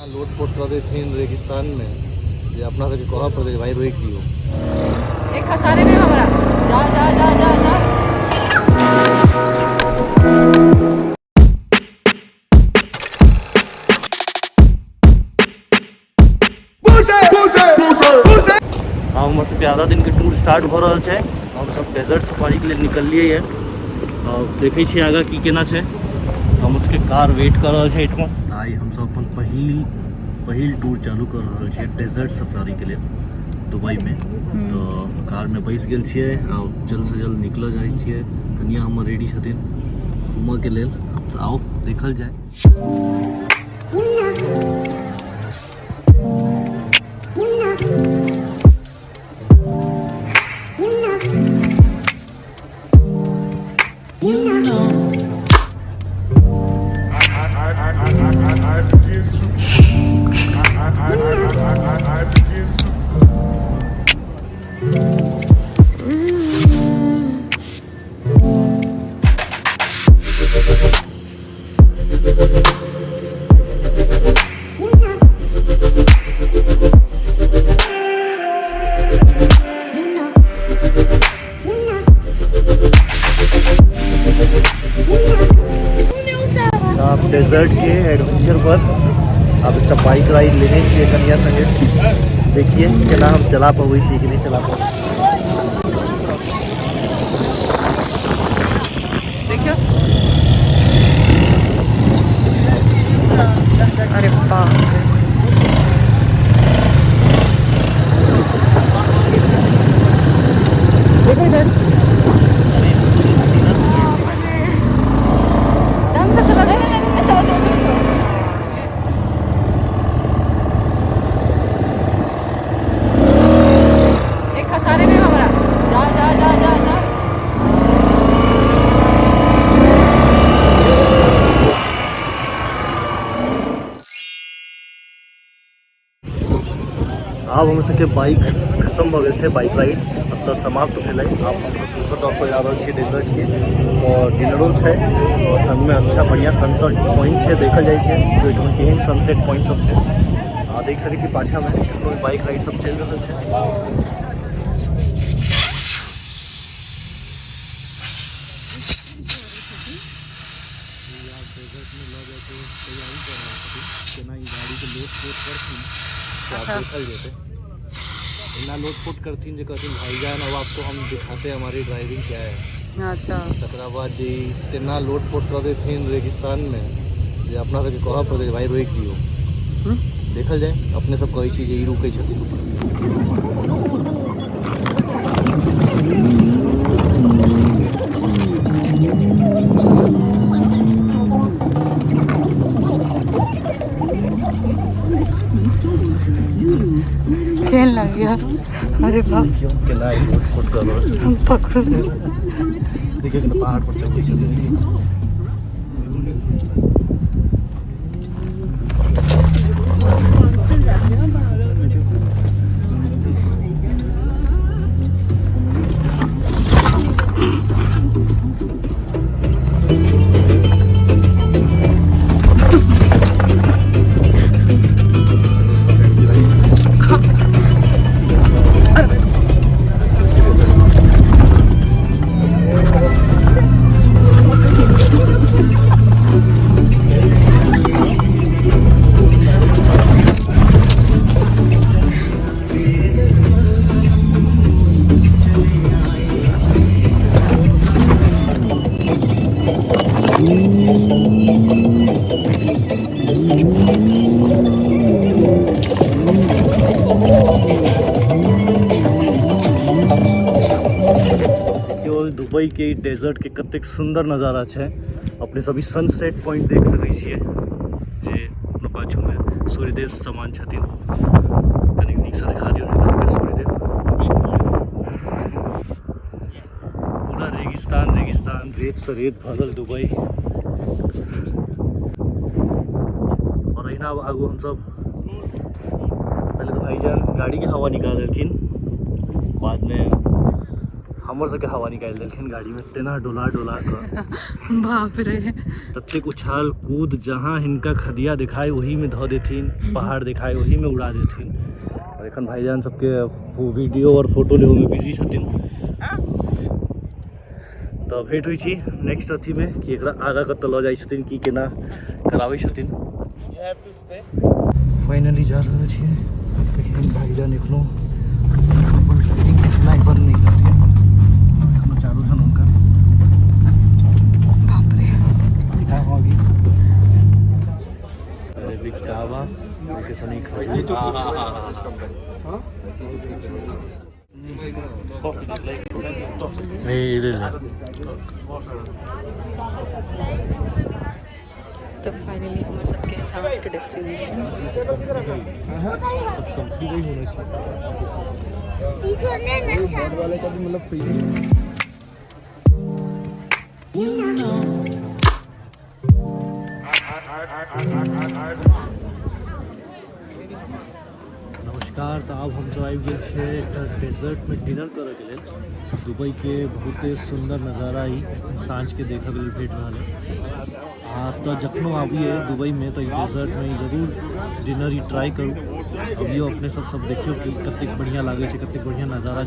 लोटपोट कर थे रेगिस्तान में जे अपना सबके कह पड़े भाई रोक दियो एक खसारे में हमरा जा जा जा जा जा हाँ हमर सबके आधा दिन के टूर स्टार्ट हो रहा है। हम सब डेजर्ट सफारी के लिए निकलिए और देखे छे आगे की केना है। हम उसके कार वेट कर रहा है एठमा। आई हम सब अपन पहिल टूर चालू कर रहा है डेजर्ट सफारी के लिए दुबई में। तो कार में बैस गेल छिए और जल्द से जल्द निकल जाए छिए। कनिया हम रेडी छथिन घूमऽ के लेल। तो आओ देखल जाए। डेजर्ट के एडवेंचर पर अब एक बाइक राइड लेने छे कनिया संगे। देखिए केना हम चला पाबै छी कि नहीं चला पाबै। देखियो अरे बाप देखो इधर ढंग से चला रहे। चलो चलो चलो चलो एक खसारे में हमरा जा जा जा जा जा अब हम सबके बाइक खत्म हो गए बाइक राइड अब तो समाप्त भेलै। अब हम सब दूसरा तौर पर जा रहे हैं डेजर्ट के और डिनरो है और संग में अच्छा बढ़िया सनसेट पॉइंट है देखल जाए छे। तो एठमा केहन सनसेट पॉइंट सब है देख सकै छी। पाछा में एखनो बाइक राइड सब चल रहा है। लोटपोट करथिन जो कहथिन भाईजान अब आपको हम दिखाते हैं हमारी ड्राइविंग क्या है। अच्छा तकरा बाद जी तेना लोटपोट कर देथिन रेगिस्तान में जे अपना सबके कह पड़े भाई रोक दियो। देखल जाए अपने सब कहै छी जे ई रुकै छथिन। खेल लग गया। अरे बाप केना ई लोटपोट कर रहा है। हम पकड़ देखिए कि पहाड़ पर चढ़ छथिन। दुबई के डेजर्ट के कतेक सुंदर नज़ारा है। अपने सभी सनसेट पॉइंट देख सकै छियै जे अपना पाछू में सूर्यदेव समान छथिन। कनी नीक से दिखा दियौ सूर्यदेव। पूरा रेगिस्तान रेगिस्तान रेत से रेत भरल दुबई। और अहिना आगू हम सब पहले तो भाईजान गाड़ी के हवा निकाल देलखिन बाद में हमर सबके हवा निकाल देलखिन गाड़ी में, तेना डोला डोला कर बाप रे। तत्ते उछाल कूद, जहाँ हिनका खदिया दिखाए वही में धो देथिन, पहाड़ दिखाए वही में उड़ा देथिन। और एखन भाईजान सबके वीडियो और फोटो लेवे में बिजी छथिन। तो भेंट हुई छी नेक्स्ट अथी में कि एकरा आगा कतऽ लऽ जाइ छथिन, की केना कराबै छथिन। फाइनली जा रहल छियै, लेकिन भाईजान एखनो अपन लाइट बंद नहीं करते, एखनो चालू छन उनका। बाप रे। दिखाओ अभी। अरे बिकावा के सनी खा। नहीं ले ले। तो फाइनली हमारे सबके सांस के डेस्टिनेशन नमस्कार। तो अब हम सब आबि गेल छियै एकटा डेजर्ट में डिनर करे के लेल। दुबई के बहुते सुंदर नज़ारा ही साँझ के देखा लेल भेट रहा है। तो जखनो आबिए दुबई में तो डेजर्ट में जरूर डिनर ही ट्राई करूँ। अभियो अपने सब देखियो कि कतेक बढ़िया लागे छै, कतेक बढ़िया नज़ारा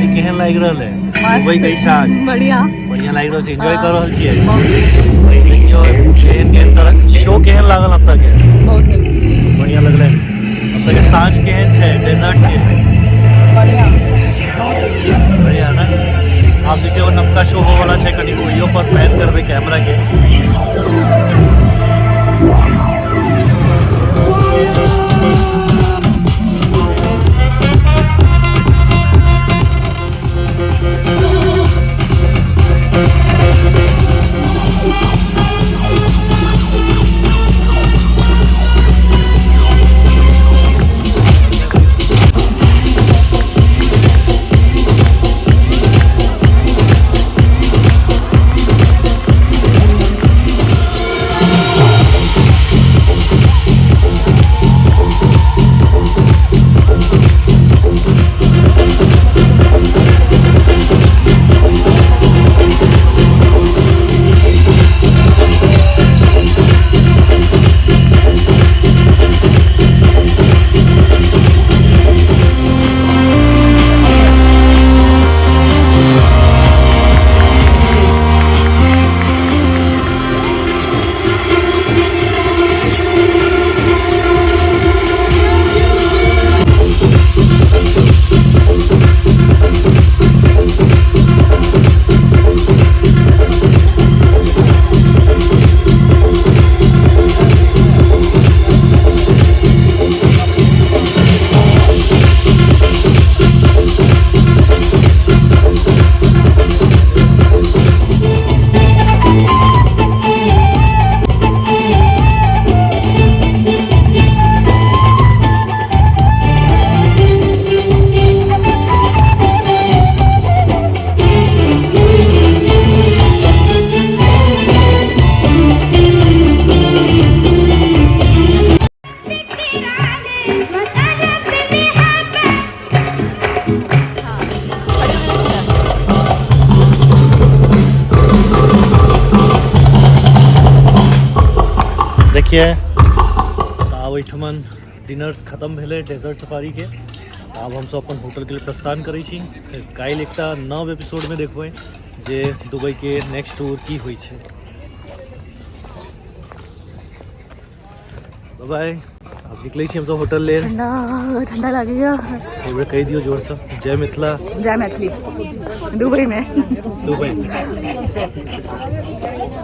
केहन लागि रहल है दुबई के साँझ? बढ़िया बढ़िया लागि रहल छै, एंजॉय कर रहल छियै। केहन तरह शो केहन लागल अब तक? बहुत नीक, बढ़िया लगलै। अब तक साँझ केहन छै डेजर्ट के? बढ़िया बढ़िया ना। आप देखियो नवका शो हो वाला छै, कनी ओहियो पर पैन करबै कैमरा के। देखिए आब एहिठमन डिनर खत्म भेलै डेजर्ट सफारी के। आब हम सब अपन होटल के लिए प्रस्थान करै छी। फेर काल्हि एकटा नव एपिसोड में देखबै जे दुबई के नेक्स्ट टूर की होइ छै। Bye bye. अब निकलै छी हम सब होटल ले। ठंडा ठंडा लगेगा। एक बेर कहि दियौ जोर से, जय मिथिला जय मैथिली। दुबई में। दुबई में।